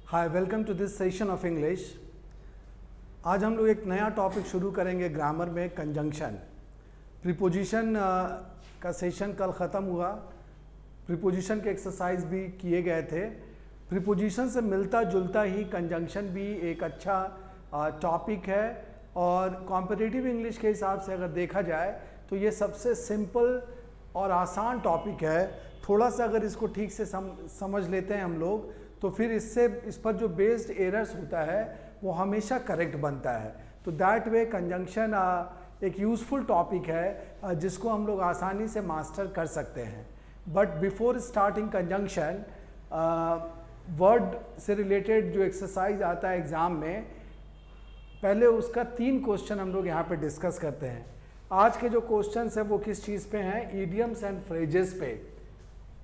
Hi, welcome to this session of English. आज हम लोग एक नया टॉपिक शुरू करेंगे ग्रामर में, कंजंक्शन। प्रीपोजिशन का सेशन कल ख़त्म हुआ। प्रीपोजिशन के एक्सरसाइज भी किए गए थे। प्रीपोजिशन से मिलता जुलता ही कंजंक्शन भी एक अच्छा टॉपिक है और कॉम्पिटिटिव इंग्लिश के हिसाब से अगर देखा जाए तो ये सबसे सिंपल और आसान टॉपिक है। थोड़ा सा अगर इसको ठीक से समझ लेते हैं हम लोग तो फिर इस पर जो बेस्ड एरर्स होता है वो हमेशा करेक्ट बनता है। तो दैट वे कंजंक्शन एक यूज़फुल टॉपिक है जिसको हम लोग आसानी से मास्टर कर सकते हैं। But before starting conjunction, word से रिलेटेड जो एक्सरसाइज आता है एग्ज़ाम में, पहले उसका 3 क्वेश्चन हम लोग यहाँ पे डिस्कस करते हैं। आज के जो क्वेश्चंस है वो किस चीज़ पे हैं? ईडियम्स एंड फ्रेजेस पे।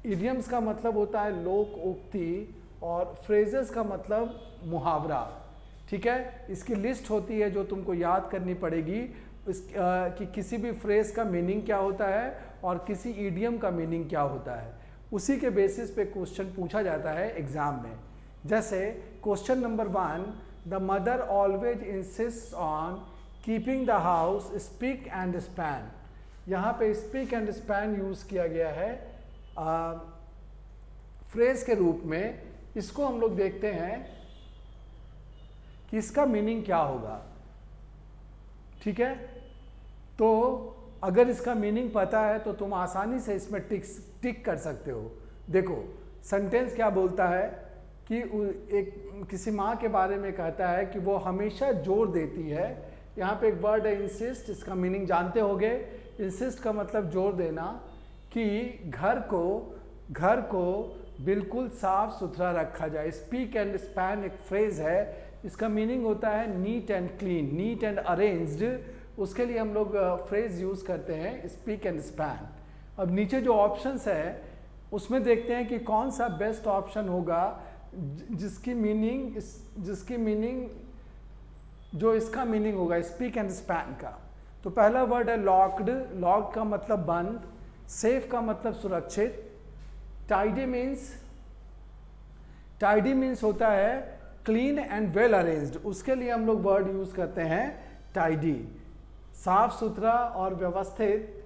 ईडियम्स का मतलब होता है लोक उक्ति और फ्रेजेस का मतलब मुहावरा। ठीक है, इसकी लिस्ट होती है जो तुमको याद करनी पड़ेगी कि किसी भी फ्रेज का मीनिंग क्या होता है और किसी ईडियम का मीनिंग क्या होता है। उसी के बेसिस पे क्वेश्चन पूछा जाता है एग्जाम में। जैसे question number 1, the mother always insist on keeping the house speak and span. यहाँ पे स्पीक एंड स्पैन यूज़ किया गया है फ्रेज के रूप में। इसको हम लोग देखते हैं कि इसका मीनिंग क्या होगा। ठीक है, तो अगर इसका मीनिंग पता है तो तुम आसानी से इसमें टिक कर सकते हो। देखो सेंटेंस क्या बोलता है कि किसी माँ के बारे में कहता है कि वो हमेशा जोर देती है। यहाँ पे एक वर्ड है इंसिस्ट, इसका मीनिंग जानते होगे। इंसिस्ट का मतलब जोर देना, कि घर को बिल्कुल साफ सुथरा रखा जाए। स्पीक एंड स्पैन एक फ्रेज है, इसका मीनिंग होता है neat and clean, neat and arranged. उसके लिए हम लोग फ्रेज यूज़ करते हैं स्पीक एंड स्पैन। अब नीचे जो ऑप्शंस है उसमें देखते हैं कि कौन सा बेस्ट ऑप्शन होगा जिसकी मीनिंग जो इसका मीनिंग होगा स्पीक एंड स्पैन का। तो पहला वर्ड है लॉक्ड। लॉक्ड का मतलब बंद, सेफ का मतलब सुरक्षित, टाइडी मीन्स होता है क्लीन एंड वेल अरेंज्ड। उसके लिए हम लोग वर्ड यूज़ करते हैं टाइडी। साफ सुथरा और व्यवस्थित,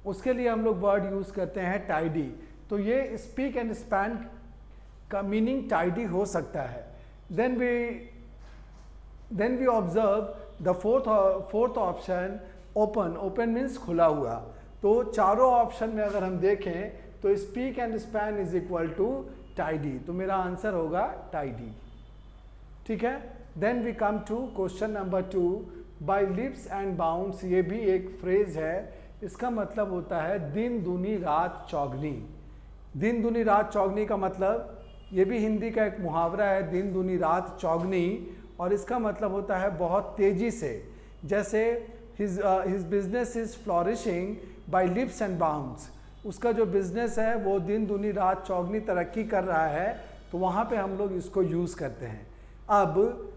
उसके लिए हम लोग वर्ड यूज़ करते हैं टाइडी। तो ये स्पीक एंड स्पैन का मीनिंग टाइडी हो सकता है। Then we observe the fourth option open. Open means खुला हुआ। तो चारों ऑप्शन में अगर हम देखें तो spick and span is equal to tidy. तो मेरा आंसर होगा टाइडी। ठीक है, then we come to question number 2, by leaps and bounds. ये भी एक फ्रेज है, इसका मतलब होता है दिन दूनी रात चौगनी। दिन दूनी रात चौगनी का मतलब, ये भी हिंदी का एक मुहावरा है, दिन दूनी रात चौगनी, और इसका मतलब होता है बहुत तेजी से। जैसे his business is flourishing by leaps and bounds. उसका जो बिजनेस है वो दिन दूनी रात चौगनी तरक्की कर रहा है, तो वहाँ पे हम लोग इसको यूज़ करते हैं। अब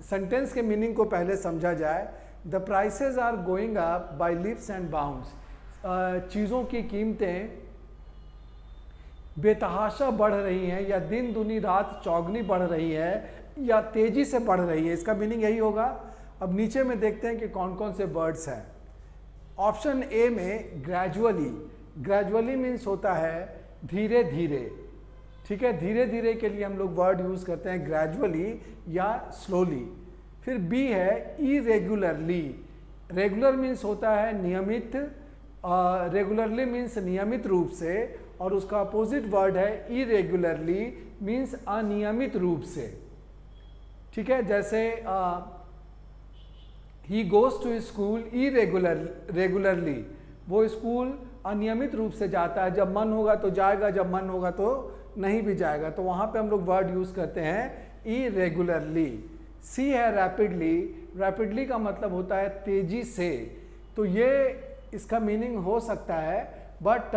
सेंटेंस के मीनिंग को पहले समझा जाए। The prices are going up by leaps and bounds. चीज़ों की कीमतें बेतहाशा बढ़ रही हैं, या दिन दूनी रात चौगनी बढ़ रही है, या तेज़ी से बढ़ रही है। इसका मीनिंग यही होगा। अब नीचे में देखते हैं कि कौन कौन से वर्ड्स हैं। ऑप्शन ए में ग्रेजुअली। ग्रेजुअली मीन्स होता है धीरे धीरे। ठीक है, धीरे धीरे के लिए हम लोग वर्ड यूज़ करते हैं ग्रेजुअली या स्लोली। फिर बी है इरेगुलरली। रेगुलर मीन्स होता है नियमित, रेगुलरली मीन्स नियमित रूप से, और उसका अपोजिट वर्ड है इरेगुलरली मीन्स अनियमित रूप से। ठीक है, जैसे he goes to school regularly. वो स्कूल अनियमित रूप से जाता है, जब मन होगा तो जाएगा, जब मन होगा तो नहीं भी जाएगा। तो वहाँ पे हम लोग वर्ड यूज़ करते हैं इरेगुलरली। सी है रैपिडली। रैपिडली का मतलब होता है तेजी से। तो ये इसका मीनिंग हो सकता है, but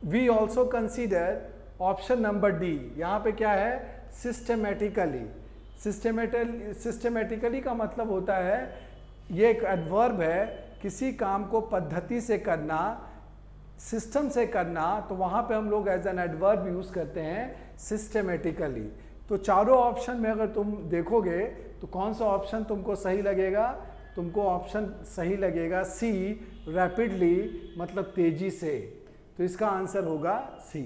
we also consider option number D. यहाँ पे क्या है? सिस्टमेटिकली। सिस्टमेटिकली का मतलब होता है, ये एक एडवर्ब है, किसी काम को पद्धति से करना, सिस्टम से करना, तो वहाँ पे हम लोग एज एन एडवर्ब यूज़ करते हैं सिस्टमेटिकली। तो चारों ऑप्शन में अगर तुम देखोगे तो कौन सा ऑप्शन तुमको सही लगेगा? तुमको ऑप्शन सही लगेगा सी, रैपिडली, मतलब तेजी से। तो इसका आंसर होगा सी।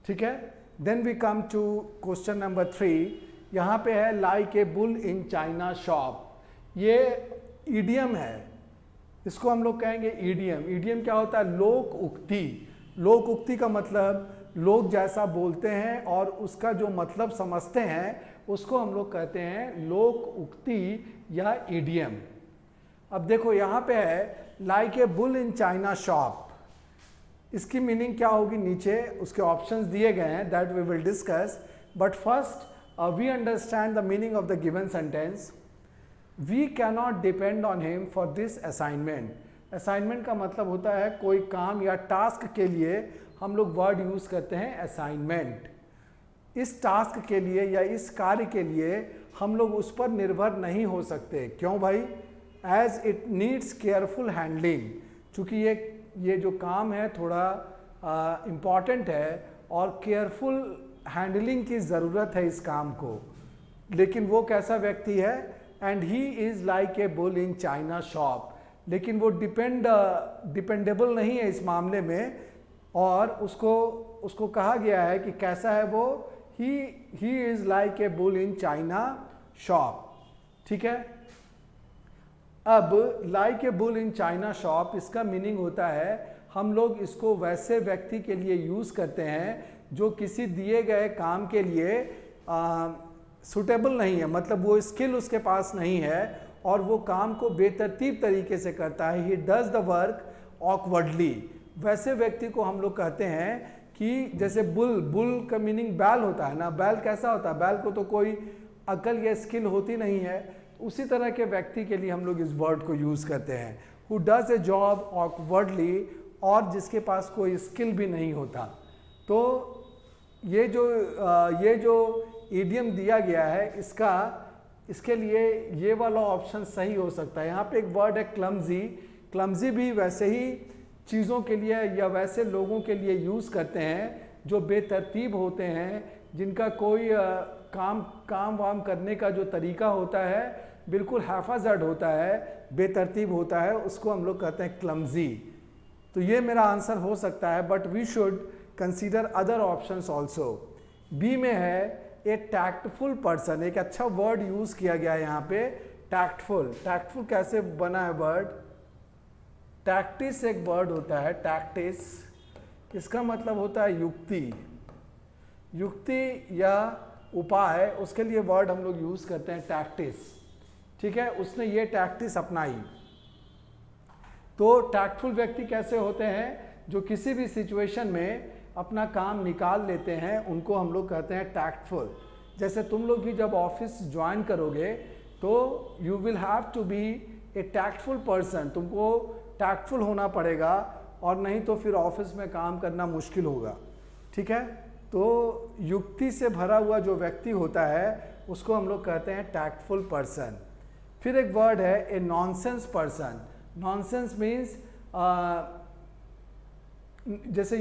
ठीक है। Then we come to question number 3। यहाँ पे है like a bull in China shop. ये ईडियम है, इसको हम लोग कहेंगे ईडियम। ईडियम क्या होता है? लोक उक्ति। लोक उक्ति का मतलब लोग जैसा बोलते हैं और उसका जो मतलब समझते हैं उसको हम लोग कहते हैं लोक उक्ति या ईडियम। अब देखो यहाँ पे है like a bull in China shop. इसकी मीनिंग क्या होगी? नीचे उसके ऑप्शंस दिए गए हैं, that we will discuss. But first we understand the meaning of the given sentence. We cannot depend on him for this assignment. Assignment का मतलब होता है कोई काम या टास्क के लिए हम लोग वर्ड यूज करते हैं असाइनमेंट। इस टास्क के लिए या इस कार्य के लिए हम लोग उस पर निर्भर नहीं हो सकते। क्यों भाई? As it needs careful handling. चूँकि ये जो काम है थोड़ा इम्पॉर्टेंट है और केयरफुल हैंडलिंग की ज़रूरत है इस काम को। लेकिन वो कैसा व्यक्ति है? And he is like a bull in China shop. लेकिन वो डिपेंडेबल नहीं है इस मामले में, और उसको कहा गया है कि कैसा है वो? He is like a bull in China shop. ठीक है। अब like a bull in China shop, इसका मीनिंग होता है हम लोग इसको वैसे व्यक्ति के लिए यूज़ करते हैं जो किसी दिए गए काम के लिए सुटेबल नहीं है, मतलब वो स्किल उसके पास नहीं है और वो काम को बेतरतीब तरीके से करता है। He does the work awkwardly. वैसे व्यक्ति को हम लोग कहते हैं कि जैसे बुल का मीनिंग बैल होता है ना। बैल कैसा होता है? बैल को तो कोई अकल या स्किल होती नहीं है। उसी तरह के व्यक्ति के लिए हम लोग इस वर्ड को यूज़ करते हैं, who does a job awkwardly, और जिसके पास कोई स्किल भी नहीं होता। तो ये जो ईडियम दिया गया है इसके लिए ये वाला ऑप्शन सही हो सकता है। यहाँ पे एक वर्ड है क्लमजी। क्लमजी भी वैसे ही चीज़ों के लिए या वैसे लोगों के लिए यूज़ करते हैं जो बेतरतीब होते हैं, जिनका कोई काम वाम करने का जो तरीका होता है बिल्कुल हैफाजर्ड होता है, बेतरतीब होता है, उसको हम लोग कहते हैं क्लमजी। तो ये मेरा आंसर हो सकता है, but we should consider other options also. B में है ए टैक्टफुल पर्सन। एक अच्छा वर्ड यूज किया गया है यहाँ पे, टैक्टफुल। टैक्टफुल कैसे बना है वर्ड? टैक्टिस एक वर्ड होता है, टैक्टिस। इसका मतलब होता है युक्ति। युक्ति या उपाय, उसके लिए वर्ड हम लोग यूज करते हैं टैक्टिस। ठीक है। उसने ये टैक्टिस अपनाई। तो टैक्टफुल व्यक्ति कैसे होते हैं? जो किसी भी सिचुएशन में अपना काम निकाल लेते हैं, उनको हम लोग कहते हैं टैक्टफुल। जैसे तुम लोग भी जब ऑफिस ज्वाइन करोगे तो you will have to be a tactful person. तुमको टैक्टफुल होना पड़ेगा और नहीं तो फिर ऑफिस में काम करना मुश्किल होगा। ठीक है। तो युक्ति से भरा हुआ जो व्यक्ति होता है उसको हम लोग कहते हैं टैक्टफुल पर्सन। फिर एक वर्ड है ए नॉनसेंस पर्सन। नॉनसेंस मीन्स जैसे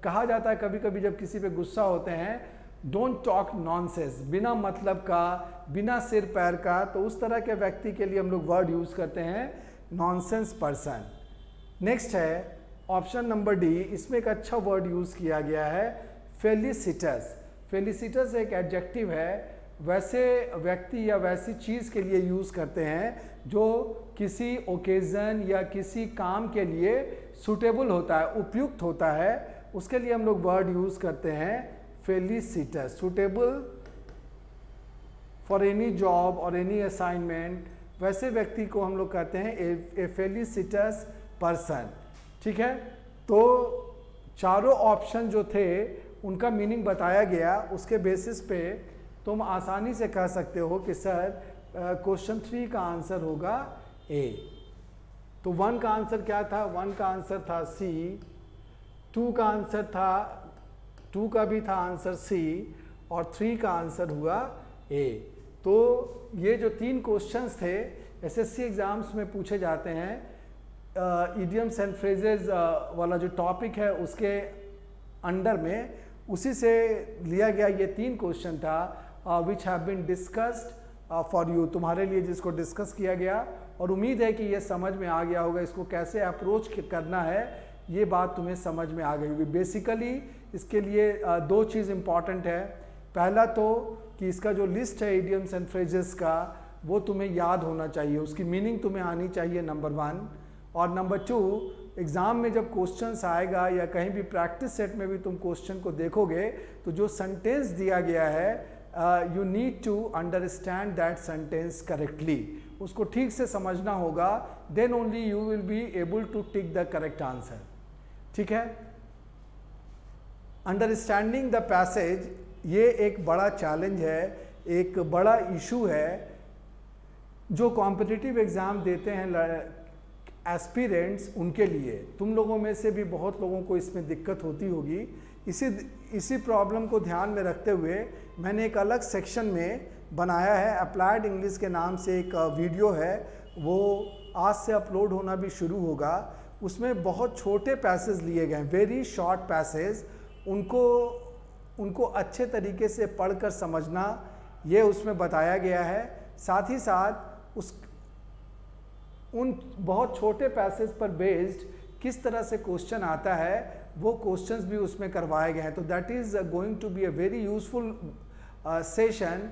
कहा जाता है कभी कभी जब किसी पे गुस्सा होते हैं, डोंट टॉक नॉनसेंस, बिना मतलब का, बिना सिर पैर का। तो उस तरह के व्यक्ति के लिए हम लोग वर्ड यूज़ करते हैं नॉनसेंस पर्सन। नेक्स्ट है ऑप्शन नंबर डी। इसमें एक अच्छा वर्ड यूज़ किया गया है फेलिसिटस। फेलिसिटस एक एडजेक्टिव है, वैसे व्यक्ति या वैसी चीज़ के लिए यूज़ करते हैं जो किसी ओकेज़न या किसी काम के लिए सूटेबल होता है, उपयुक्त होता है, उसके लिए हम लोग वर्ड यूज़ करते हैं फेलिसिटस। सूटेबल फॉर एनी जॉब और एनी असाइनमेंट, वैसे व्यक्ति को हम लोग कहते हैं ए फेलिसिटस पर्सन। ठीक है। तो चारों ऑप्शन जो थे उनका मीनिंग बताया गया, उसके बेसिस पे तुम आसानी से कह सकते हो कि सर क्वेश्चन 3 का आंसर होगा ए। तो 1 का आंसर क्या था? 1 का आंसर था सी। 2 का आंसर था, 2 का भी था आंसर सी, और 3 का आंसर हुआ ए। तो ये जो 3 क्वेश्चंस थे एसएससी एग्जाम्स में पूछे जाते हैं, इडियम्स एंड फ्रेजेस वाला जो टॉपिक है उसके अंडर में उसी से लिया गया ये 3 क्वेश्चन था which have been discussed for you, तुम्हारे लिए जिसको डिस्कस किया गया, और उम्मीद है कि ये समझ में आ गया होगा इसको कैसे अप्रोच करना है, ये बात तुम्हें समझ में आ गई होगी। बेसिकली इसके लिए 2 चीज़ इम्पॉर्टेंट है। पहला तो कि इसका जो लिस्ट है इडियम्स एंड फ्रेजेस का वो तुम्हें याद होना चाहिए, उसकी मीनिंग तुम्हें आनी चाहिए, नंबर 1। और नंबर 2, एग्ज़ाम में जब क्वेश्चंस आएगा या कहीं भी प्रैक्टिस सेट में भी तुम क्वेश्चन को देखोगे तो जो सेंटेंस दिया गया है you need to understand that sentence correctly, उसको ठीक से समझना होगा, then only you will be able to tick the correct answer. ठीक है, अंडरस्टैंडिंग द पैसेज ये एक बड़ा चैलेंज है, एक बड़ा इशू है जो कॉम्पिटिटिव एग्ज़ाम देते हैं एस्पिरेंट्स उनके लिए। तुम लोगों में से भी बहुत लोगों को इसमें दिक्कत होती होगी। इसी प्रॉब्लम को ध्यान में रखते हुए मैंने एक अलग सेक्शन में बनाया है, अप्लाइड इंग्लिश के नाम से एक वीडियो है, वो आज से अपलोड होना भी शुरू होगा। उसमें बहुत छोटे पैसेज लिए गए हैं, वेरी शॉर्ट पैसेज, उनको अच्छे तरीके से पढ़कर समझना ये उसमें बताया गया है। साथ ही साथ उन बहुत छोटे पैसेज पर बेस्ड किस तरह से क्वेश्चन आता है वो क्वेश्चंस भी उसमें करवाए गए हैं। तो that is going to be a very useful session,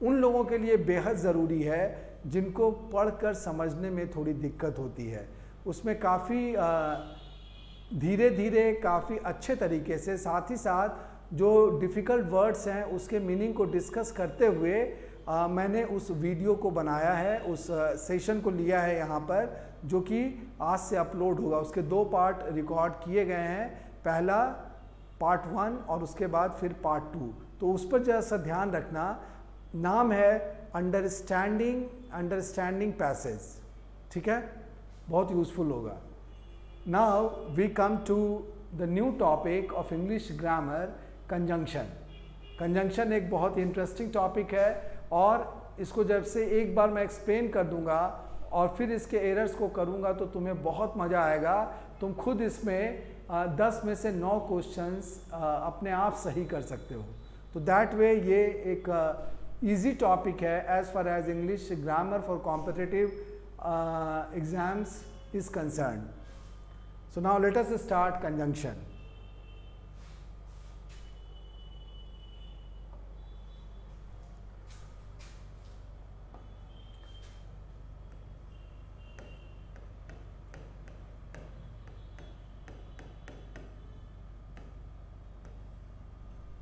उन लोगों के लिए बेहद ज़रूरी है जिनको पढ़कर समझने में थोड़ी दिक्कत होती है। उसमें काफ़ी धीरे धीरे काफ़ी अच्छे तरीके से, साथ ही साथ जो डिफ़िकल्ट वर्ड्स हैं उसके मीनिंग को डिस्कस करते हुए मैंने उस वीडियो को बनाया है, उस सेशन को लिया है यहाँ पर, जो कि आज से अपलोड होगा। उसके 2 पार्ट रिकॉर्ड किए गए हैं, पहला पार्ट 1 और उसके बाद फिर पार्ट 2। तो उस पर जरा सा ध्यान रखना। नाम है अंडरस्टैंडिंग पैसेज। ठीक है, बहुत यूजफुल होगा। Now we come to the new topic of English grammar, conjunction. Conjunction एक बहुत ही इंटरेस्टिंग टॉपिक है और इसको जब से एक बार मैं एक्सप्लेन कर दूंगा और फिर इसके एरर्स को करूंगा तो तुम्हें बहुत मज़ा आएगा। तुम खुद इसमें 10 में से 9 क्वेश्चंस अपने आप सही कर सकते हो। तो दैट वे ये एक इजी टॉपिक है as far as English grammar for competitive exams is concern. So now let us start conjunction.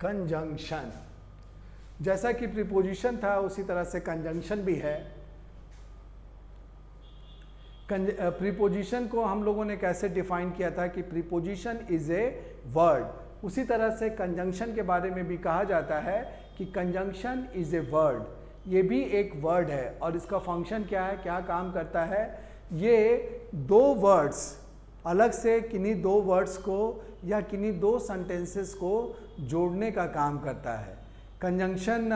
Conjunction, जैसा कि प्रीपोजिशन था उसी तरह से कंजंक्शन भी है। प्रीपोजिशन को हम लोगों ने कैसे डिफाइन किया था कि प्रीपोजिशन इज ए वर्ड, उसी तरह से कंजंक्शन के बारे में भी कहा जाता है कि कंजंक्शन इज ए वर्ड, ये भी एक वर्ड है। और इसका फंक्शन क्या है, क्या काम करता है, ये 2 वर्ड्स अलग से किन्हीं 2 वर्ड्स को या किन्हीं 2 सेंटेंसेस को जोड़ने का काम करता है। कंजंक्शन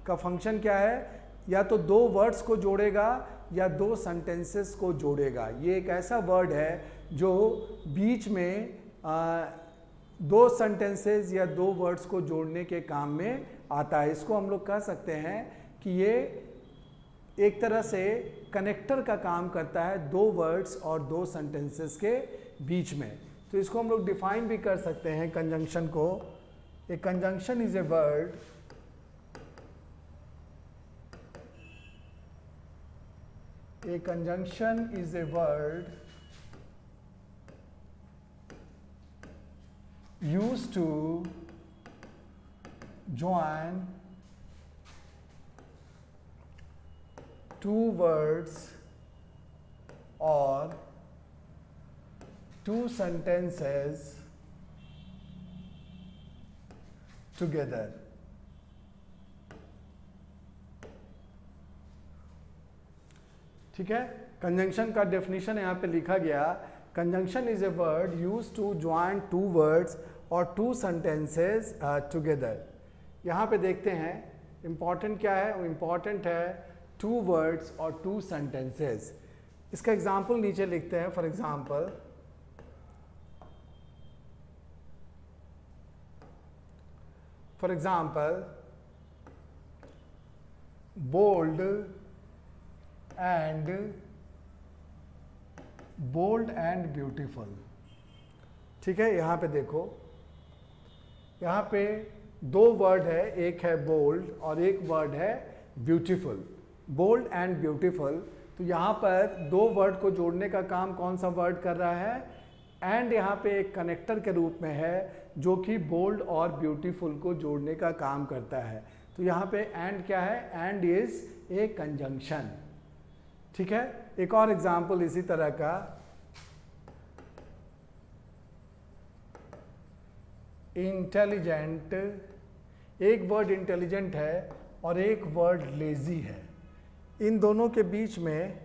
का फंक्शन क्या है, या तो 2 वर्ड्स को जोड़ेगा या 2 सेंटेंसेस को जोड़ेगा। ये एक ऐसा वर्ड है जो बीच में 2 सेंटेंसेस या 2 वर्ड्स को जोड़ने के काम में आता है। इसको हम लोग कह सकते हैं कि ये एक तरह से कनेक्टर का काम करता है 2 वर्ड्स और 2 सेंटेंसेस के बीच में। तो इसको हम लोग डिफाइन भी कर सकते हैं कंजंक्शन को। A conjunction is a word A conjunction is a word used to join 2 words or 2 sentences together. ठीक है, कंजंक्शन का डेफिनेशन यहाँ पे लिखा गया, conjunction is a word used to join 2 words और 2 सेंटेंसेस टुगेदर। यहाँ पे देखते हैं इम्पॉर्टेंट क्या है, वो इम्पॉर्टेंट है 2 वर्ड्स और 2 सेंटेंसेस। इसका एग्जाम्पल नीचे लिखते हैं। For example bold and beautiful. ठीक है, यहाँ पे देखो, यहाँ पे दो वर्ड है, एक है बोल्ड और एक वर्ड है ब्यूटीफुल। बोल्ड एंड ब्यूटीफुल, तो यहाँ पर दो वर्ड को जोड़ने का काम कौन सा वर्ड कर रहा है? एंड यहाँ पे एक कनेक्टर के रूप में है जो कि बोल्ड और ब्यूटीफुल को जोड़ने का काम करता है। तो यहाँ पे एंड क्या है? And is a conjunction. ठीक है, एक और एग्जाम्पल इसी तरह का, इंटेलिजेंट, एक वर्ड इंटेलिजेंट है और एक वर्ड लेजी है। इन दोनों के बीच में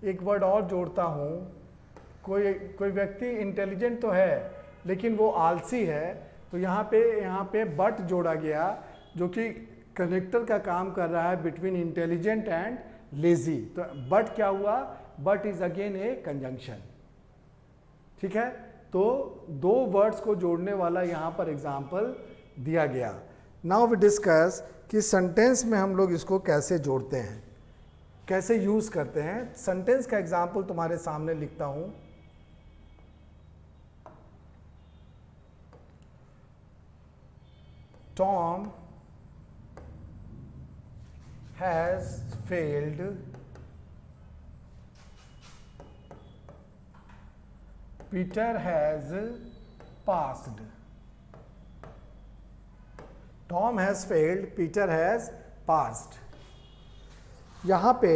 एक वर्ड और जोड़ता हूँ। कोई व्यक्ति इंटेलिजेंट तो है लेकिन वो आलसी है, तो यहाँ पे बट जोड़ा गया जो कि कनेक्टर का काम कर रहा है बिटवीन इंटेलिजेंट एंड लेजी। तो बट क्या हुआ? But is again A conjunction. ठीक है, तो दो वर्ड्स को जोड़ने वाला यहाँ पर एग्जाम्पल दिया गया। नाउ वी डिस्कस कि सेंटेंस में हम लोग इसको कैसे जोड़ते हैं, कैसे यूज करते हैं। सेंटेंस का एग्जाम्पल तुम्हारे सामने लिखता हूं। Tom has failed Peter has passed. Tom has failed Peter has passed. यहाँ पे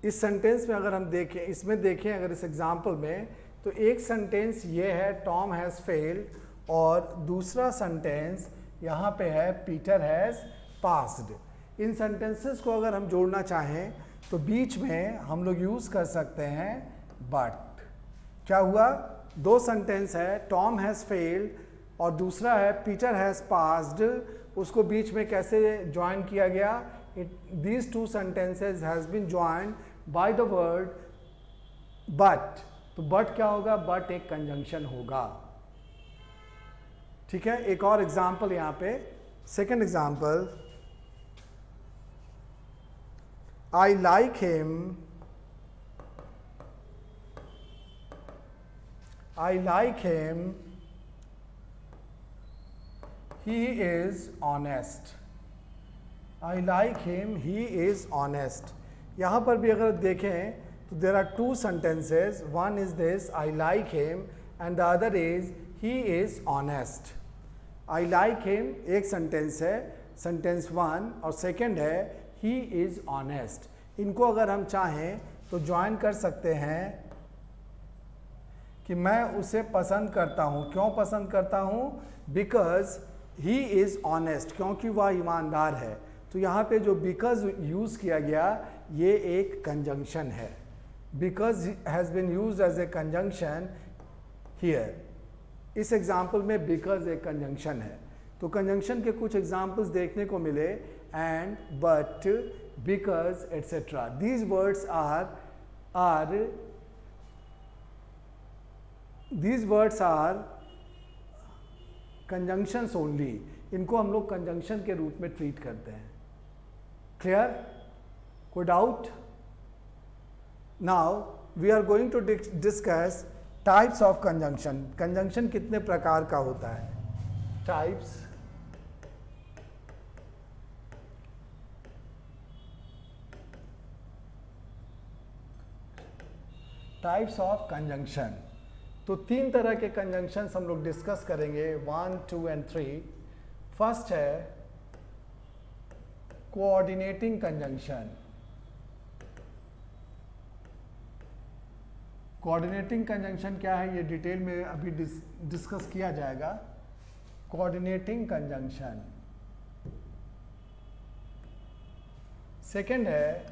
इस सेंटेंस में अगर हम देखें, इसमें देखें अगर इस एग्जाम्पल में, तो एक सेंटेंस ये है टॉम हैज़ फेल्ड और दूसरा सेंटेंस यहाँ पे है Peter has passed. In sentences को अगर हम जोड़ना चाहें तो बीच में हम लोग यूज़ कर सकते हैं बट। क्या हुआ? दो सेंटेंस है, टॉम हैज़ फेल्ड और दूसरा है पीटर हैज़ पास्ड, उसको बीच में कैसे ज्वाइन किया गया? These two sentences has been joined by the word but। तो but क्या होगा? but एक कंजंक्शन होगा। ठीक है, एक और एग्जाम्पल यहाँ पे, second example, I like him, I like him, he is honest. I like him, he is honest। यहाँ पर भी अगर देखें तो there are two sentences, one is this, I like him, and the other is he is honest। I like him एक sentence है, sentence one, और second है he is honest। इनको अगर हम चाहें तो ज्वाइन कर सकते हैं कि मैं उसे पसंद करता हूँ। क्यों पसंद करता हूँ? बिकॉज he is honest, क्योंकि वह ईमानदार है। तो यहाँ पे जो बिकॉज यूज किया गया ये एक कंजंक्शन है। Because has been used as a conjunction here. इस एग्जाम्पल में बिकॉज एक कंजंक्शन है। तो कंजंक्शन के कुछ एग्जाम्पल्स देखने को मिले, and, but, because, etcetera. These words are conjunctions only. इनको हम लोग कंजंक्शन के रूप में ट्रीट करते हैं। क्लियर? कोई doubt? Now we are going to discuss types of conjunction. Conjunction कितने प्रकार का होता है? Types of conjunction. तो तीन तरह के कंजंक्शंस हम लोग डिस्कस करेंगे, 1, 2 एंड 3। फर्स्ट है कोऑर्डिनेटिंग कंजंक्शन। कोऑर्डिनेटिंग कंजंक्शन क्या है ये डिटेल में अभी डिस्कस किया जाएगा। Coordinating conjunction. सेकंड है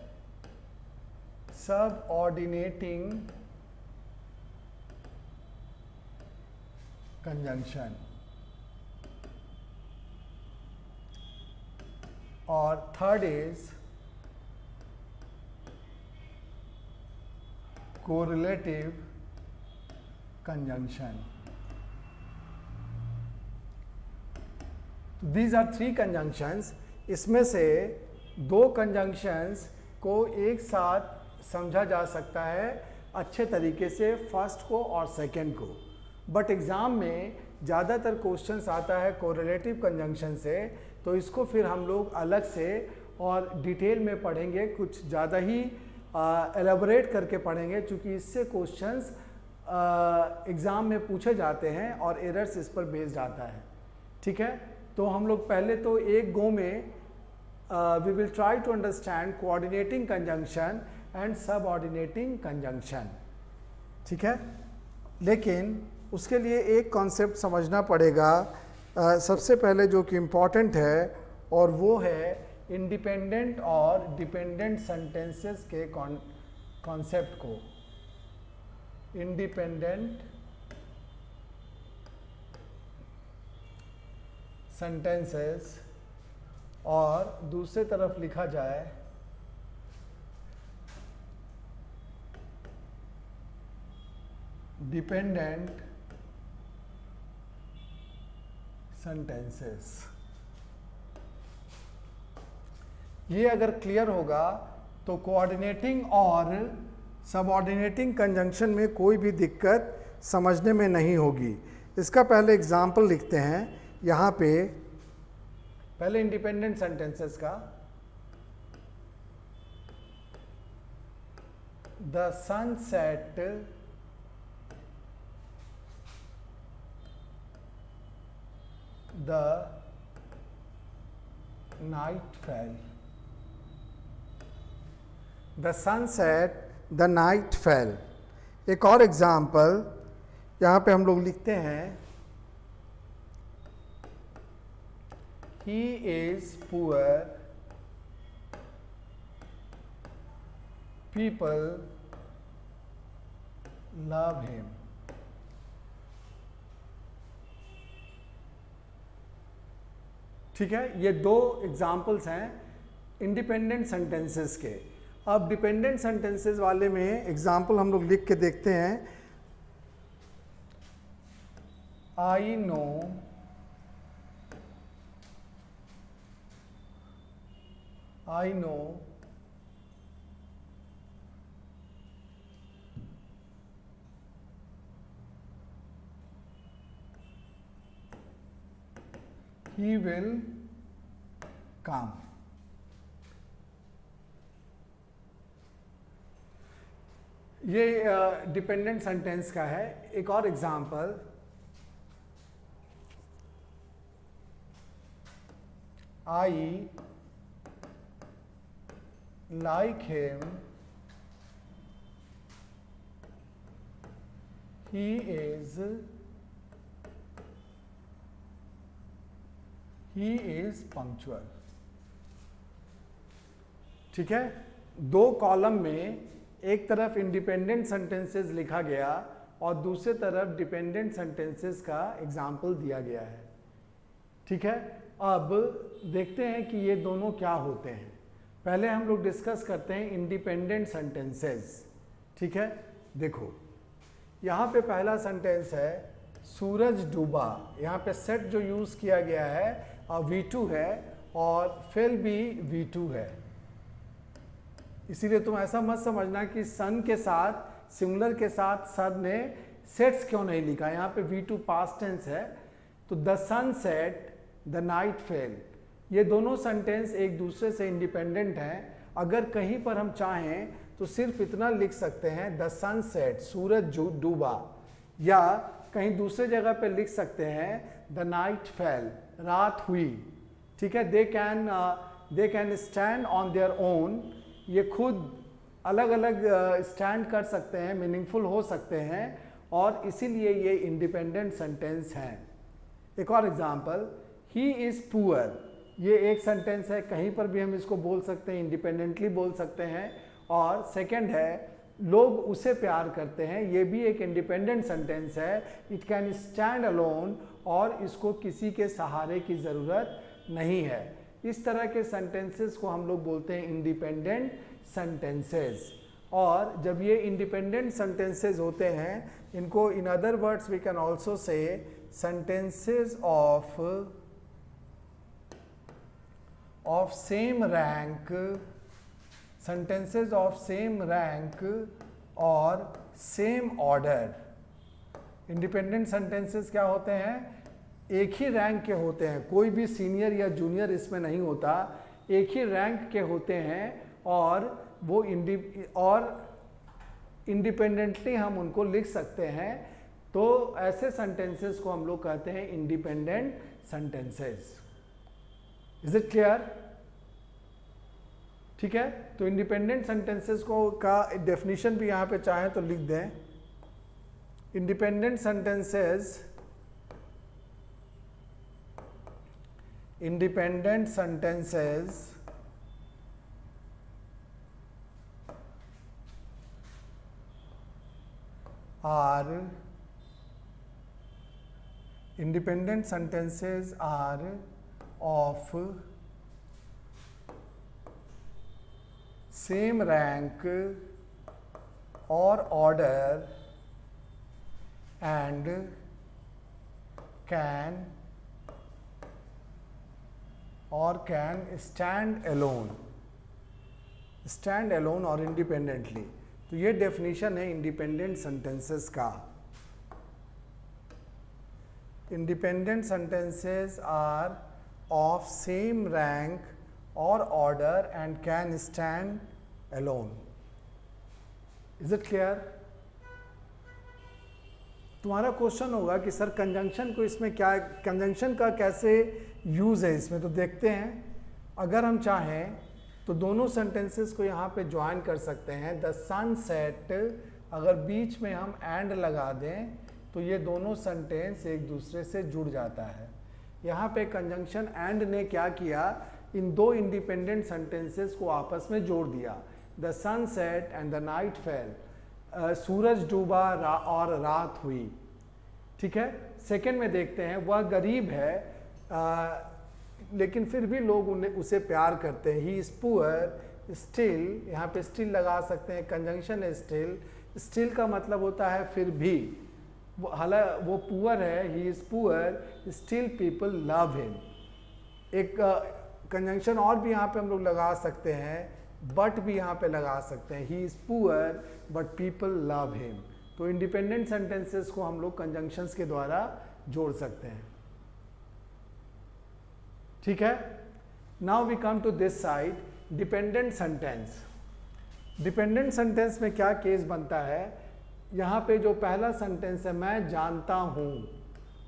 सबऑर्डिनेटिंग कंजंक्शन, और third is correlative conjunction. These are 3 conjunctions. इसमें से 2 कंजंक्शंस को एक साथ समझा जा सकता है अच्छे तरीके से, फर्स्ट को और सेकंड को। बट एग्ज़ाम में ज़्यादातर क्वेश्चंस आता है कोरिलेटिव कंजंक्शन से, तो इसको फिर हम लोग अलग से और डिटेल में पढ़ेंगे, कुछ ज़्यादा ही एलेबोरेट करके पढ़ेंगे, क्योंकि इससे क्वेश्चंस एग्ज़ाम में पूछे जाते हैं और एरर्स इस पर बेस्ड आता है। ठीक है, तो हम लोग पहले तो एक गो में we will try to understand coordinating conjunction and subordinating conjunction. ठीक है, लेकिन उसके लिए एक कॉन्सेप्ट समझना पड़ेगा सबसे पहले जो कि इम्पॉर्टेंट है, और वो है इंडिपेंडेंट और डिपेंडेंट सेंटेंसेस के कॉन्सेप्ट को। इंडिपेंडेंट सेंटेंसेस और दूसरे तरफ लिखा जाए डिपेंडेंट सेंटेंसेस। ये अगर क्लियर होगा तो कोऑर्डिनेटिंग और सबऑर्डिनेटिंग कंजंक्शन में कोई भी दिक्कत समझने में नहीं होगी। इसका पहले एग्जाम्पल लिखते हैं यहाँ पे, पहले इंडिपेंडेंट सेंटेंसेस का। The sun set the night fell. The sun set the night fell. एक और एग्जाम्पल यहाँ पे हम लोग लिखते हैं, he is poor, people love him। ठीक है, ये 2 एग्जाम्पल्स हैं इंडिपेंडेंट सेंटेंसेस के। अब डिपेंडेंट सेंटेंसेस वाले में एग्जाम्पल हम लोग लिख के देखते हैं। I know he will come। ये डिपेंडेंट सेंटेंस का है। एक और example, I like him, he is punctual। ठीक है, 2 कॉलम में एक तरफ इंडिपेंडेंट सेंटेंसेस लिखा गया और दूसरे तरफ डिपेंडेंट सेंटेंसेस का एग्जाम्पल दिया गया है। ठीक है, अब देखते हैं कि ये दोनों क्या होते हैं। पहले हम लोग डिस्कस करते हैं इंडिपेंडेंट सेंटेंसेस। ठीक है, देखो यहाँ पे पहला सेंटेंस है सूरज डूबा। यहाँ पे सेट जो यूज़ किया गया है V2 है और फेल भी V2 है। इसीलिए तुम ऐसा मत समझना कि सन के साथ सिंगुलर के साथ सर ने सेट्स क्यों नहीं लिखा। यहाँ पे V2 पास्ट टेंस है, तो the sun set the night fell, ये दोनों सेंटेंस एक दूसरे से इंडिपेंडेंट हैं। अगर कहीं पर हम चाहें तो सिर्फ इतना लिख सकते हैं द सन सेट, सूरज डूबा, या कहीं दूसरे जगह पे लिख सकते हैं द नाइट फेल, रात हुई। ठीक है, they can stand on their own, ये खुद अलग अलग स्टैंड कर सकते हैं, मीनिंगफुल हो सकते हैं, और इसीलिए ये इंडिपेंडेंट सेंटेंस हैं। एक और एग्जांपल, ही इज़ पुअर, ये एक सेंटेंस है, कहीं पर भी हम इसको बोल सकते हैं, इंडिपेंडेंटली बोल सकते हैं। और सेकंड है लोग उसे प्यार करते हैं, ये भी एक इंडिपेंडेंट सेंटेंस है। इट कैन स्टैंड अलोन, और इसको किसी के सहारे की ज़रूरत नहीं है। इस तरह के सेंटेंसेस को हम लोग बोलते हैं इंडिपेंडेंट सेंटेंसेस। और जब ये इंडिपेंडेंट सेंटेंसेस होते हैं इनको in other words we can also say sentences of same rank, sentences of same rank और same order. इंडिपेंडेंट सेंटेंसेस क्या होते हैं, एक ही रैंक के होते हैं, कोई भी सीनियर या जूनियर इसमें नहीं होता, एक ही रैंक के होते हैं और वो इंडिपेंडेंटली हम उनको लिख सकते हैं। तो ऐसे सेंटेंसेस को हम लोग कहते हैं independent sentences. Is it clear? ठीक है, तो इंडिपेंडेंट सेंटेंसेस को का डेफिनेशन भी यहां पे चाहें तो लिख दें। Independent sentences are of same rank or order and can stand alone or independently। तो ये डेफिनेशन है इंडिपेंडेंट सेंटेंसेस का। Independent sentences are of same rank or order and can stand alone. Is it clear? तुम्हारा question होगा कि sir conjunction को इसमें क्या, कंजंक्शन का कैसे यूज है इसमें, तो देखते हैं। अगर हम चाहें तो दोनों सेंटेंसेस को यहाँ पे ज्वाइन कर सकते हैं। द सनसेट, अगर बीच में हम एंड लगा दें तो ये दोनों सेंटेंस एक दूसरे से जुड़ जाता है। यहाँ पे कंजंक्शन एंड ने क्या किया, इन दो इंडिपेंडेंट सेंटेंसेस को आपस में जोड़ दिया। The sun set and the night fell, सूरज डूबा और रात हुई। ठीक है, सेकंड में देखते हैं, वह गरीब है लेकिन फिर भी लोग उसे प्यार करते हैं। ही इज पुअर स्टिल, यहाँ पे स्टिल लगा सकते हैं, कंजंक्शन है स्टिल। स्टिल का मतलब होता है फिर भी, हालांकि वो पुअर है, he is poor still people love him. एक कंजंक्शन और भी यहाँ पे हम लोग लगा सकते हैं, बट भी यहाँ पे लगा सकते हैं, he is poor but people love him. तो इंडिपेंडेंट सेंटेंसेस को हम लोग कंजंक्शंस के द्वारा जोड़ सकते हैं। ठीक है, now we come to this side, dependent sentence. Dependent sentence में क्या केस बनता है, यहाँ पे जो पहला सेंटेंस है, मैं जानता हूँ,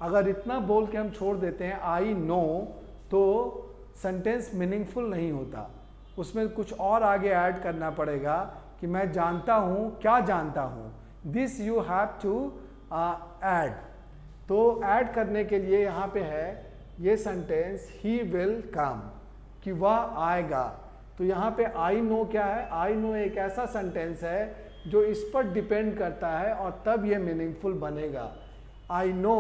अगर इतना बोल के हम छोड़ देते हैं आई नो, तो सेंटेंस मीनिंगफुल नहीं होता। उसमें कुछ और आगे ऐड करना पड़ेगा कि मैं जानता हूँ, क्या जानता हूँ, this you have to add. तो ऐड करने के लिए यहाँ पे है ये सेंटेंस, ही विल कम, कि वह आएगा। तो यहाँ पे आई नो क्या है, आई नो एक ऐसा सेंटेंस है जो इस पर डिपेंड करता है और तब ये मीनिंगफुल बनेगा। I know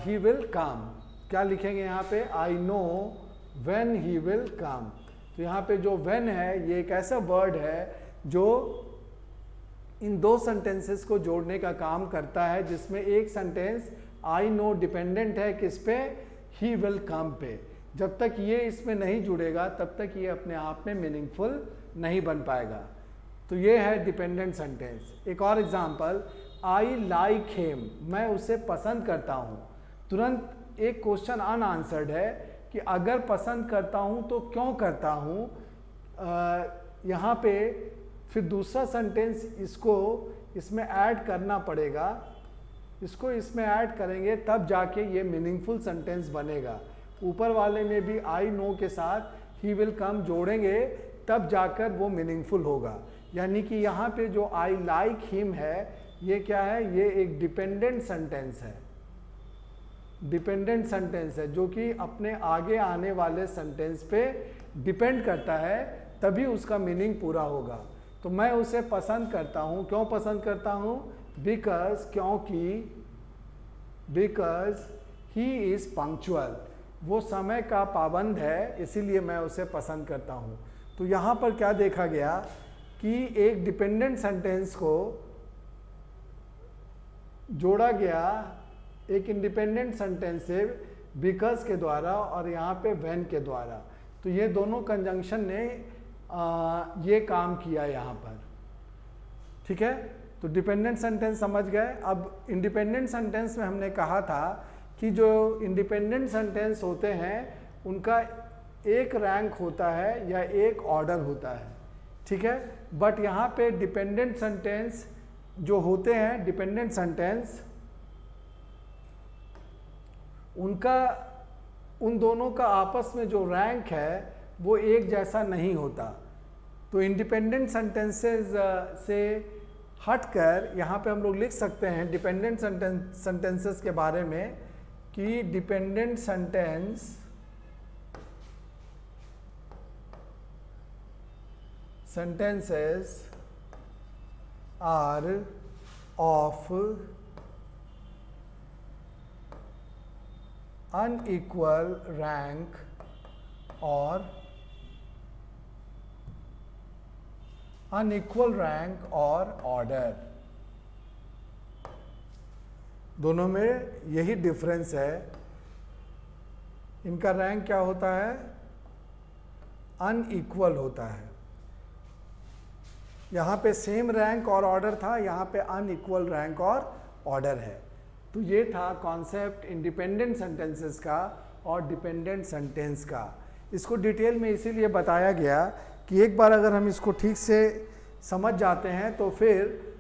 he will come, क्या लिखेंगे यहाँ पे, I know when he will come. तो यहाँ पे जो व्हेन है ये एक ऐसा वर्ड है जो इन दो सेंटेंसेस को जोड़ने का काम करता है, जिसमें एक सेंटेंस आई नो डिपेंडेंट है किस पे, ही विल कम पे। जब तक ये इसमें नहीं जुड़ेगा तब तक ये अपने आप में मीनिंगफुल नहीं बन पाएगा। तो ये है डिपेंडेंट सेंटेंस। एक और एग्जांपल, आई लाइक हिम, मैं उसे पसंद करता हूँ। तुरंत एक क्वेश्चन अनआंसर्ड है कि अगर पसंद करता हूँ तो क्यों करता हूँ। यहाँ पे फिर दूसरा सेंटेंस इसको इसमें ऐड करना पड़ेगा, इसको इसमें ऐड करेंगे तब जाके ये मीनिंगफुल सेंटेंस बनेगा। ऊपर वाले में भी आई नो के साथ ही विल कम जोड़ेंगे तब जाकर वो मीनिंगफुल होगा। यानी कि यहाँ पे जो आई लाइक हिम है ये क्या है, ये एक डिपेंडेंट सेंटेंस है, डिपेंडेंट सेंटेंस है जो कि अपने आगे आने वाले सेंटेंस पे डिपेंड करता है, तभी उसका मीनिंग पूरा होगा। तो मैं उसे पसंद करता हूँ, क्यों पसंद करता हूँ, बिकॉज, क्योंकि, बिकॉज ही इज पंक्चुअल, वो समय का पाबंद है इसीलिए मैं उसे पसंद करता हूँ। तो यहाँ पर क्या देखा गया कि एक डिपेंडेंट सेंटेंस को जोड़ा गया एक इंडिपेंडेंट सेंटेंस से बिकॉज के द्वारा और यहाँ पे व्हेन के द्वारा। तो ये दोनों कंजंक्शन ने ये काम किया यहाँ पर। ठीक है, तो डिपेंडेंट सेंटेंस समझ गए। अब इंडिपेंडेंट सेंटेंस में हमने कहा था कि जो इंडिपेंडेंट सेंटेंस होते हैं उनका एक रैंक होता है या एक ऑर्डर होता है। ठीक है, बट यहाँ पे डिपेंडेंट सेंटेंस जो होते हैं, डिपेंडेंट सेंटेंस, उनका उन दोनों का आपस में जो रैंक है वो एक जैसा नहीं होता। तो इंडिपेंडेंट सेंटेंसेस से हटकर यहाँ पे हम लोग लिख सकते हैं डिपेंडेंट सेंटेंसेस के बारे में कि dependent sentences are of unequal rank or order। दोनों में यही डिफरेंस है। इनका रैंक क्या होता है? अनइक्वल होता है। यहाँ पे सेम रैंक और ऑर्डर था, यहाँ पे अनइक्वल रैंक और ऑर्डर है। तो ये था कॉन्सेप्ट इंडिपेंडेंट सेंटेंसेस का और डिपेंडेंट सेंटेंस का। इसको डिटेल में इसीलिए बताया गया कि एक बार अगर हम इसको ठीक से समझ जाते हैं तो फिर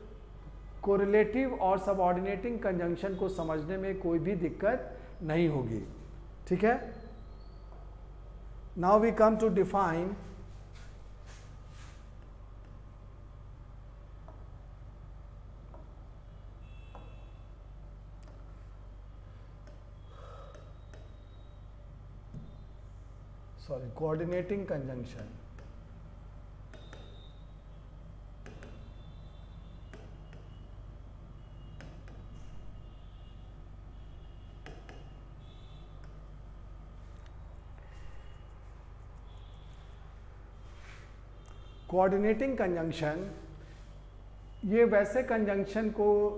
कोरिलेटिव और सबऑर्डिनेटिंग कंजंक्शन को समझने में कोई भी दिक्कत नहीं होगी। ठीक है, now we come to define coordinating conjunction। Coordinating conjunction ये वैसे कंजंक्शन को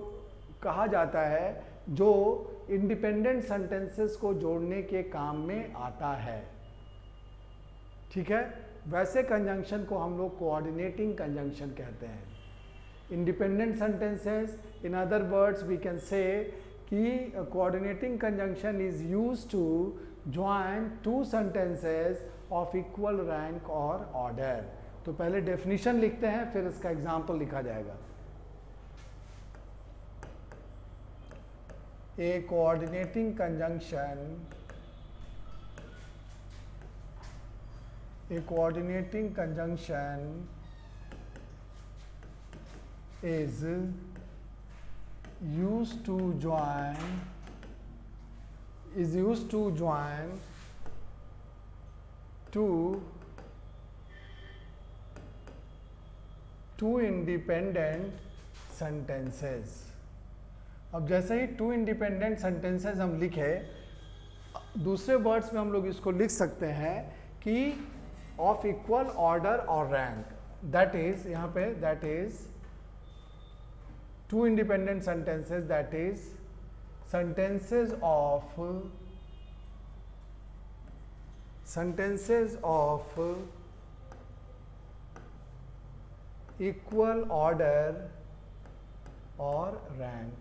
कहा जाता है जो इंडिपेंडेंट सेंटेंसेस को जोड़ने के काम में आता है। ठीक है, वैसे कंजंक्शन को हम लोग कोऑर्डिनेटिंग कंजंक्शन कहते हैं। Independent sentences, in other words we can say कि coordinating conjunction is used to join two sentences of equal rank और ऑर्डर। तो पहले डेफिनेशन लिखते हैं, फिर इसका एग्जाम्पल लिखा जाएगा। A coordinating conjunction A coordinating conjunction is used to join two independent sentences। अब जैसे ही टू इंडिपेंडेंट सेंटेंसेस हम लिखे, दूसरे वर्ड्स में हम लोग इसको लिख सकते हैं कि ऑफ इक्वल ऑर्डर और रैंक। दैट इज यहाँ पे that is two independent sentences, that is sentences of equal order और rank।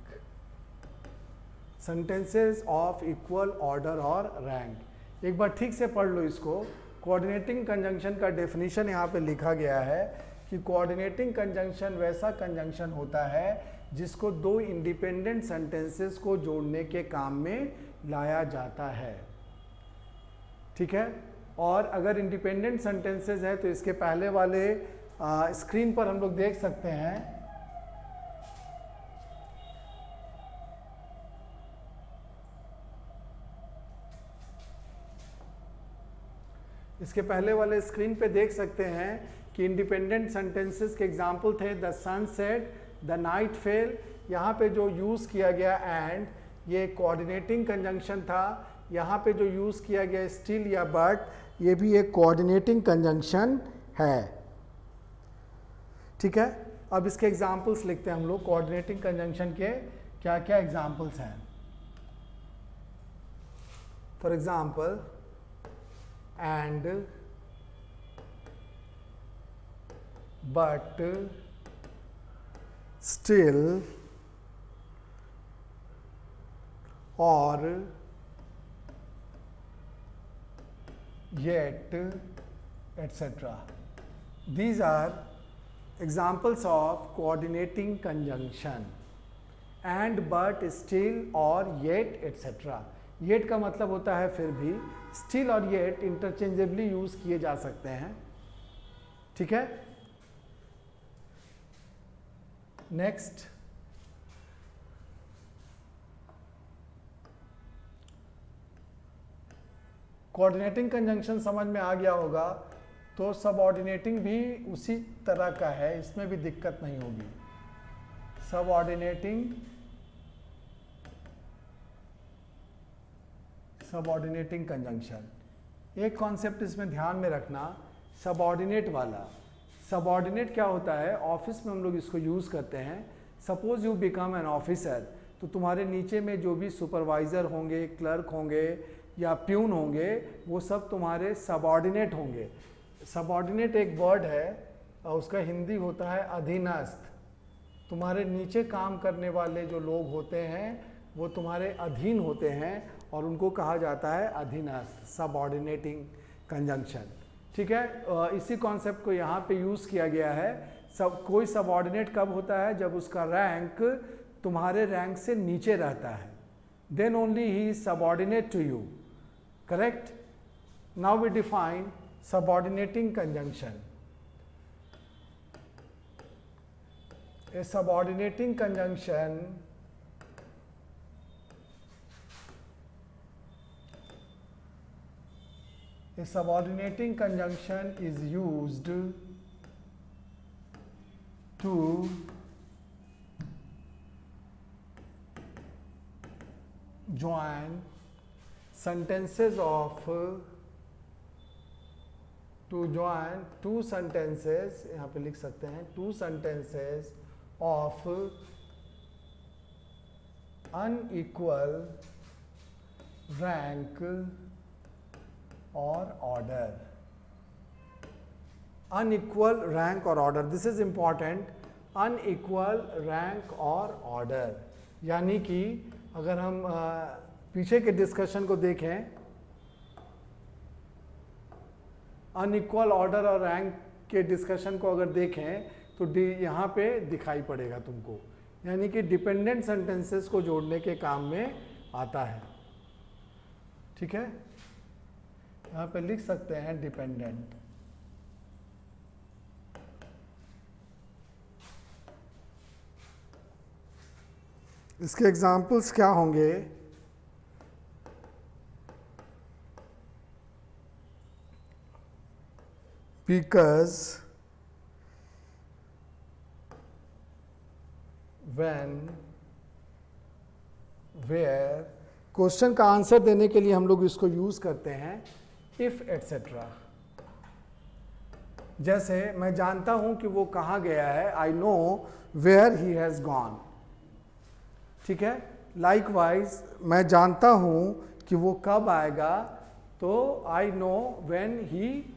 sentences of equal order और rank। एक बार ठीक से पढ़ लो इसको। कोऑर्डिनेटिंग कंजंक्शन का डेफिनेशन यहाँ पे लिखा गया है कि कोऑर्डिनेटिंग कंजंक्शन वैसा कंजंक्शन होता है जिसको दो इंडिपेंडेंट सेंटेंसेस को जोड़ने के काम में लाया जाता है। ठीक है, और अगर इंडिपेंडेंट सेंटेंसेस है तो इसके पहले वाले स्क्रीन पर हम लोग देख सकते हैं। इसके पहले वाले स्क्रीन पे देख सकते हैं कि इंडिपेंडेंट सेंटेंसेस के एग्जाम्पल थे the sun set, the night fell. यहाँ पे जो यूज़ किया गया एंड, ये कोऑर्डिनेटिंग कंजंक्शन था। यहाँ पे जो यूज़ किया गया स्टिल या बट, ये भी एक कोऑर्डिनेटिंग कंजंक्शन है। ठीक है, अब इसके एग्जाम्पल्स लिखते हैं हम लोग। कोऑर्डिनेटिंग कंजंक्शन के क्या क्या एग्जाम्पल्स हैं। For example, and, but, still, और, yet, etc. These are examples of coordinating conjunction. And, but, still, or, yet, etc. yet का मतलब होता है फिर भी, still और yet इंटरचेंजेबली यूज किए जा सकते हैं। ठीक है, नेक्स्ट, कोऑर्डिनेटिंग कंजंक्शन समझ में आ गया होगा, तो सबऑर्डिनेटिंग भी उसी तरह का है, इसमें भी दिक्कत नहीं होगी। सबऑर्डिनेटिंग कंजंक्शन, एक कॉन्सेप्ट इसमें ध्यान में रखना, सबऑर्डिनेट वाला। सबऑर्डिनेट क्या होता है, ऑफिस में हम लोग इसको यूज़ करते हैं। Suppose you become an officer, तो तुम्हारे नीचे में जो भी सुपरवाइज़र होंगे, क्लर्क होंगे या प्यून होंगे, वो सब तुम्हारे सबऑर्डिनेट होंगे। सबऑर्डिनेट एक वर्ड है और उसका हिंदी होता है अधीनस्थ। तुम्हारे नीचे काम करने वाले जो लोग होते हैं वो तुम्हारे अधीन होते हैं और उनको कहा जाता है अधीनस्थ, सबऑर्डिनेटिंग कंजंक्शन। ठीक है, इसी कॉन्सेप्ट को यहाँ पे यूज़ किया गया है। कोई सबऑर्डिनेट कब होता है, जब उसका रैंक तुम्हारे रैंक से नीचे रहता है, then only he is subordinate to you. Correct. Now we define subordinating conjunction. A subordinating conjunction is used to join sentences of two sentences, यहाँ पे लिख सकते हैं two sentences of unequal rank or order. Unequal rank or order, this is important. Unequal rank or order, यानी कि अगर हम पीछे के डिस्कशन को देखें, अनइक्वल ऑर्डर और रैंक के डिस्कशन को अगर देखें तो यहाँ पे दिखाई पड़ेगा तुमको, यानी कि डिपेंडेंट सेंटेंसेस को जोड़ने के काम में आता है। ठीक है, यहाँ पे लिख सकते हैं डिपेंडेंट। इसके एग्जाम्पल्स क्या होंगे, because, when, where। क्वेश्चन का आंसर देने के लिए हम लोग इसको यूज करते हैं इफ एटसेट्रा। जैसे मैं जानता हूं कि वो कहाँ गया है, I know where he has gone. ठीक है, लाइकवाइज मैं जानता हूं कि वो कब आएगा, तो I know when he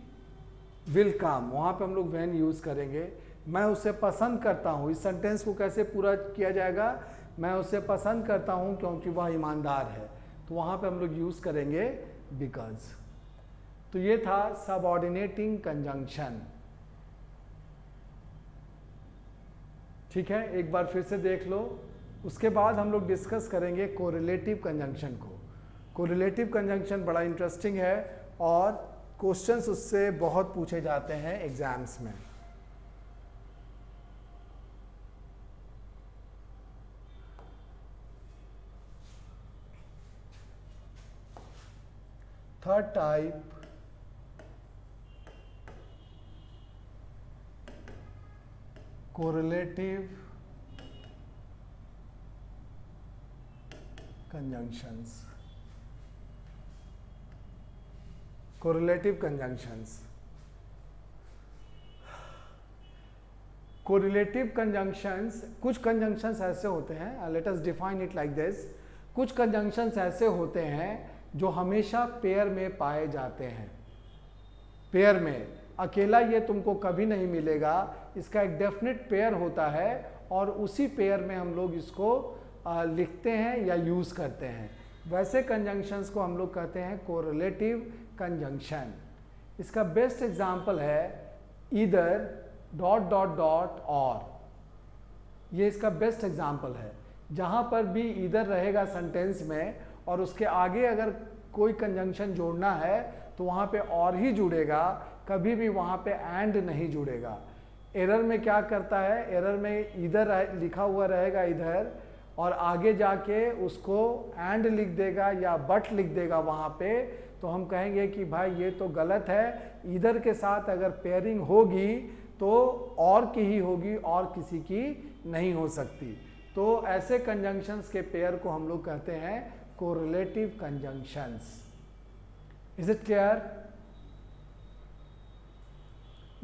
will come, वहां पे हम लोग व्हेन यूज करेंगे। मैं उसे पसंद करता हूँ, इस सेंटेंस को कैसे पूरा किया जाएगा, मैं उसे पसंद करता हूँ क्योंकि वह ईमानदार है, तो वहाँ पे हम लोग यूज़ करेंगे बिकॉज। तो ये था सबऑर्डिनेटिंग कंजंक्शन। ठीक है, एक बार फिर से देख लो। उसके बाद हम लोग डिस्कस करेंगे कोरिलेटिव कंजंक्शन को। कोरिलेटिव कंजंक्शन बड़ा इंटरेस्टिंग है और क्वेश्चंस उससे बहुत पूछे जाते हैं एग्जाम्स में। Third type, correlative conjunctions. Correlative conjunctions, correlative conjunctions, कुछ कंजंक्शंस ऐसे होते हैं, let us define it like this, कुछ कंजंक्शंस ऐसे होते हैं जो हमेशा पेयर में पाए जाते हैं। पेयर में, अकेला ये तुमको कभी नहीं मिलेगा, इसका एक डेफिनेट पेयर होता है और उसी पेयर में हम लोग इसको लिखते हैं या यूज करते हैं। वैसे कंजंक्शंस को हम लोग कहते हैं कोरिलेटिव कंजंक्शन। इसका बेस्ट एग्जांपल है ईदर डॉट डॉट डॉट और, ये इसका बेस्ट एग्जांपल है। जहां पर भी ईदर रहेगा सेंटेंस में और उसके आगे अगर कोई कंजंक्शन जोड़ना है तो वहां पे और ही जुड़ेगा, कभी भी वहां पे एंड नहीं जुड़ेगा। एरर में क्या करता है, एरर में इधर लिखा हुआ रहेगा इधर और आगे जाके उसको एंड लिख देगा या बट लिख देगा वहां पे, तो हम कहेंगे कि भाई ये तो गलत है। इधर के साथ अगर पेयरिंग होगी तो और की ही होगी और किसी की नहीं हो सकती। तो ऐसे कंजंक्शंस के पेयर को हम लोग कहते हैं correlative conjunctions. Is it clear?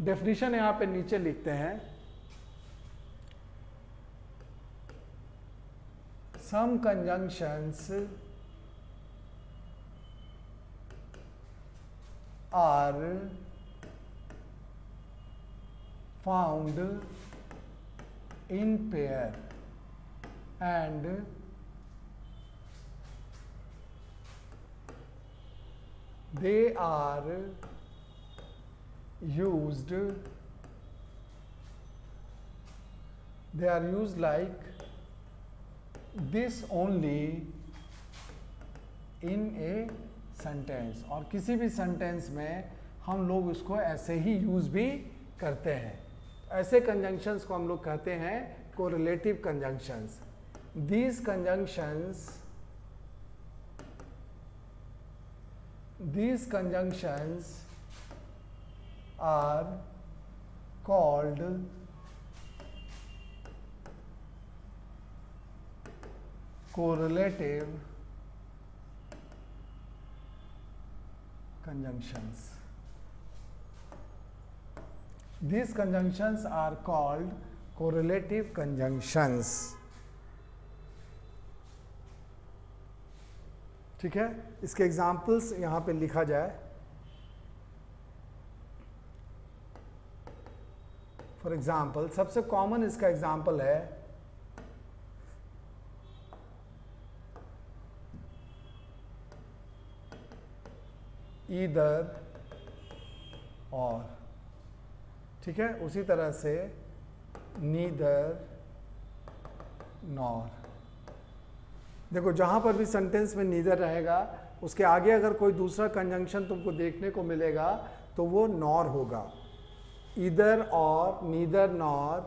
Definition यहां पे नीचे लिखते हैं, some conjunctions are found in pair and they are used like this only in a sentence, और किसी भी सेंटेंस में हम लोग उसको ऐसे ही यूज भी करते हैं। ऐसे कंजंक्शंस को हम लोग कहते हैं correlative conjunctions. These conjunctions are called correlative conjunctions. These conjunctions are called correlative conjunctions. ठीक है, इसके एग्जाम्पल्स यहां पे लिखा जाए। फॉर एग्जाम्पल, सबसे कॉमन इसका एग्जाम्पल है ईदर और, ठीक है, उसी तरह से नीदर नॉर। देखो जहां पर भी सेंटेंस में नीदर रहेगा उसके आगे अगर कोई दूसरा कंजंक्शन तुमको देखने को मिलेगा तो वो नॉर होगा। ईदर और, नीदर नॉर,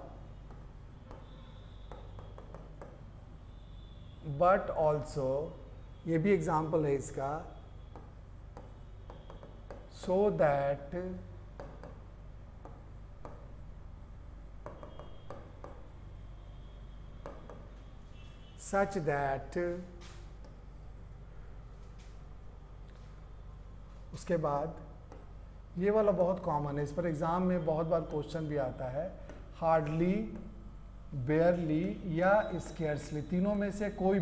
बट ऑल्सो, ये भी एग्जाम्पल है इसका, सो दैट, such that, उसके बाद ये वाला बहुत कॉमन है, इस पर एग्जाम में बहुत बार क्वेश्चन भी आता है, हार्डली, बेयरली या स्केर्सली, तीनों में से कोई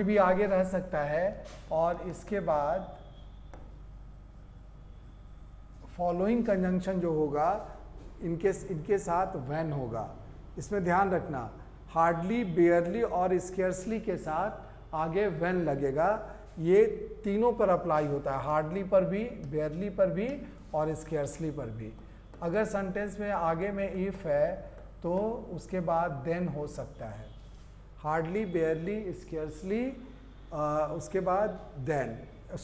भी आगे रह सकता है और इसके बाद फॉलोइंग कंजंक्शन जो होगा इनके साथ व्हेन होगा। इसमें ध्यान रखना, हार्डली, बेयरली और स्केर्सली के साथ आगे व्हेन लगेगा। ये तीनों पर अप्लाई होता है, हार्डली पर भी, बेयरली पर भी और स्केर्सली पर भी। अगर सेंटेंस में आगे में इफ है तो उसके बाद देन हो सकता है। हार्डली, बेयरली, स्केर्सली, उसके बाद देन,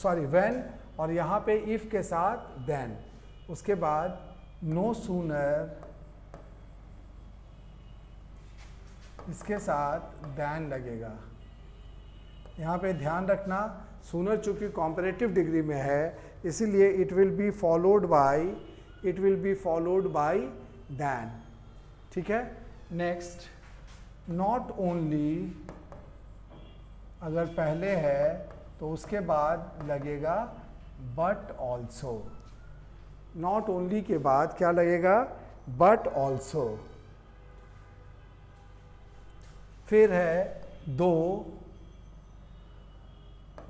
व्हेन, और यहाँ पे इफ के साथ देन। उसके बाद नो सूनर, इसके साथ देन लगेगा। यहाँ पे ध्यान रखना, सूनर चूंकि कॉम्परेटिव डिग्री में है इसीलिए it will be followed by then. ठीक है, नेक्स्ट, नॉट ओनली, अगर पहले है तो उसके बाद लगेगा बट ऑल्सो। नॉट ओनली के बाद क्या लगेगा? But also. फिर है दो,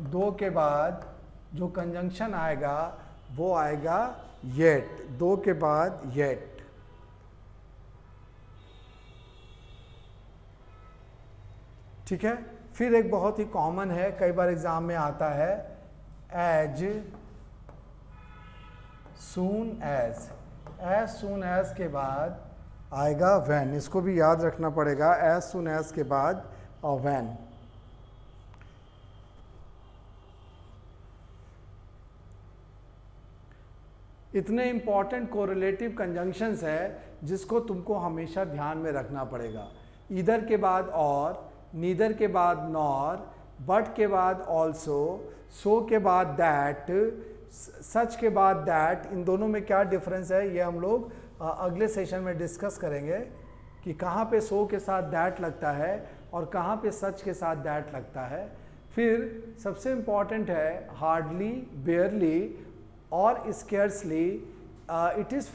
दो के बाद जो कंजंक्शन आएगा वो आएगा येट, दो के बाद येट। ठीक है। फिर एक बहुत ही कॉमन है, कई बार एग्जाम में आता है, as soon as. As soon as के बाद आएगा व्हेन, इसको भी याद रखना पड़ेगा, एज सून एज के बाद और व्हेन। इतने इंपॉर्टेंट कोरिलेटिव कंजंक्शंस है जिसको तुमको हमेशा ध्यान में रखना पड़ेगा। ईदर के बाद और, नीदर के बाद नॉर, बट के बाद ऑल्सो, सो के बाद दैट, सच के बाद दैट। इन दोनों में क्या डिफरेंस है ये हम लोग अगले सेशन में डिस्कस करेंगे कि कहाँ पे सो के साथ दैट लगता है और कहाँ पे सच के साथ दैट लगता है। फिर सबसे इम्पॉर्टेंट है हार्डली, बेयरली और scarcely. It is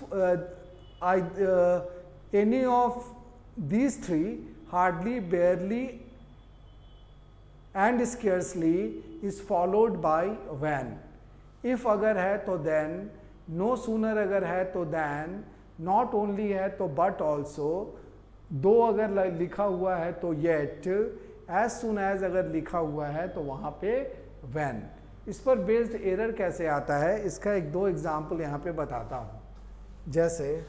any of these three, hardly, बेयरली and scarcely is followed by when. If अगर है तो देन, नो सूनर अगर है तो देन, नॉट ओनली है तो बट ऑल्सो, दो अगर लिखा हुआ है तो येट, एज सुन एज अगर लिखा हुआ है तो वहाँ पे व्हेन। इस पर बेस्ड एरर कैसे आता है इसका एक दो एग्जाम्पल यहाँ पे बताता हूँ। जैसे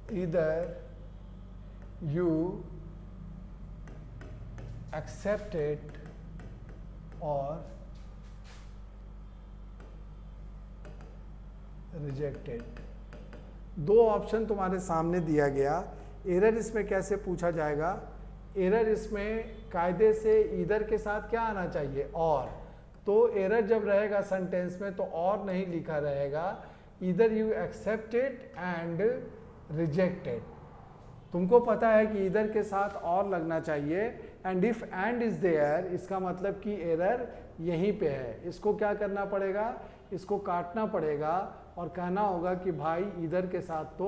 either you accept it or reject it। दो ऑप्शन तुम्हारे सामने दिया गया। एरर इसमें कैसे पूछा जाएगा? एरर इसमें कायदे से इधर के साथ क्या आना चाहिए? और। तो एरर जब रहेगा सेंटेंस में तो और नहीं लिखा रहेगा, इधर you accept it and rejected. तुमको पता है कि इधर के साथ और लगना चाहिए, and if and is there इसका मतलब कि एरर यहीं पे है। इसको क्या करना पड़ेगा? इसको काटना पड़ेगा और कहना होगा कि भाई इधर के साथ तो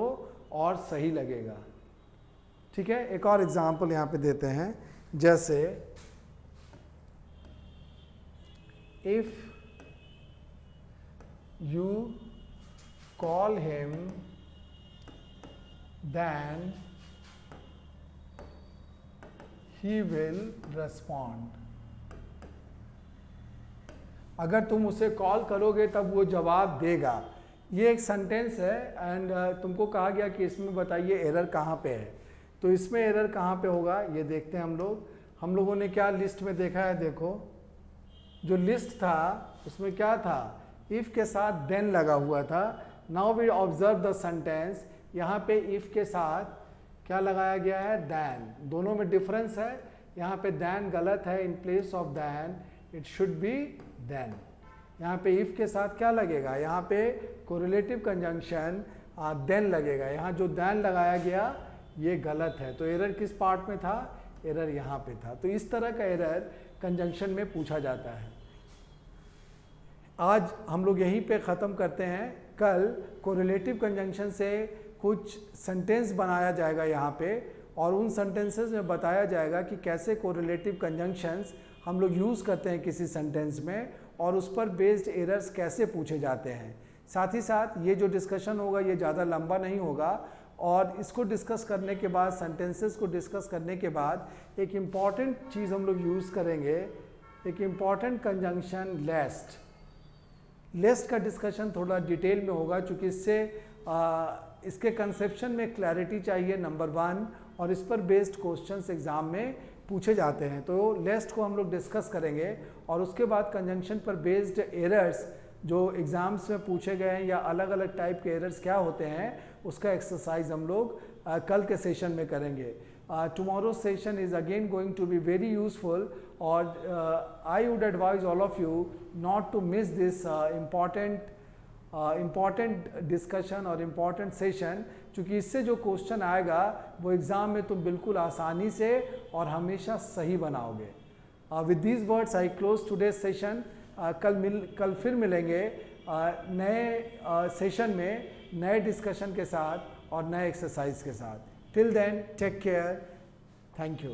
और सही लगेगा। ठीक है, एक और एग्जांपल यहाँ पे देते हैं। जैसे if you call him then he will respond। अगर तुम उसे कॉल करोगे तब वो जवाब देगा। ये एक सेंटेंस है एंड तुमको कहा गया कि इसमें बताइए एरर कहाँ पे है। तो इसमें एरर कहाँ पे होगा ये देखते हैं हम लोग। हम लोगों ने क्या लिस्ट में देखा है, देखो जो लिस्ट था उसमें क्या था, इफ के साथ देन लगा हुआ था। Now we observe the sentence, यहाँ पे इफ के साथ क्या लगाया गया है? दैन। दोनों में डिफरेंस है। यहाँ पे दैन गलत है, in place of than it should be then. यहाँ पे इफ के साथ क्या लगेगा? यहाँ पे कोरिलेटिव कंजंक्शन देन लगेगा। यहाँ जो देन लगाया गया ये गलत है। तो एरर किस पार्ट में था? एरर यहाँ पे था। तो इस तरह का एरर कंजंक्शन में पूछा जाता है। आज हम लोग यहीं पे ख़त्म करते हैं। कल कोरिलेटिव कंजंक्शन से कुछ सेंटेंस बनाया जाएगा यहाँ पे, और उन सेंटेंसेस में बताया जाएगा कि कैसे कोरिलेटिव कंजंक्शंस हम लोग यूज़ करते हैं किसी सेंटेंस में, और उस पर बेस्ड एरर्स कैसे पूछे जाते हैं। साथ ही साथ ये जो डिस्कशन होगा ये ज़्यादा लंबा नहीं होगा, और इसको डिस्कस करने के बाद, सेंटेंसेस को डिस्कस करने के बाद एक इम्पॉर्टेंट चीज़ हम लोग यूज़ करेंगे, एक इम्पॉर्टेंट कंजंक्शन लेस्ट। लेस्ट का डिस्कशन थोड़ा डिटेल में होगा, चूँकि इसके कंसेप्शन में क्लैरिटी चाहिए नंबर 1, और इस पर बेस्ड क्वेश्चंस एग्जाम में पूछे जाते हैं। तो लेस्ट को हम लोग डिस्कस करेंगे, और उसके बाद कंजंक्शन पर बेस्ड एरर्स जो एग्जाम्स में पूछे गए हैं या अलग अलग टाइप के एरर्स क्या होते हैं उसका एक्सरसाइज हम लोग कल के सेशन में करेंगे। Tomorrow session is again going to be very useful, और I would advise all of you not to miss this important discussion और इम्पॉर्टेंट सेशन, क्योंकि इससे जो क्वेश्चन आएगा वो एग्ज़ाम में तुम बिल्कुल आसानी से और हमेशा सही बनाओगे। With these words I close today's session. कल फिर मिलेंगे नए सेशन में, नए डिस्कशन के साथ और नए एक्सरसाइज के साथ. Till then take care. Thank you.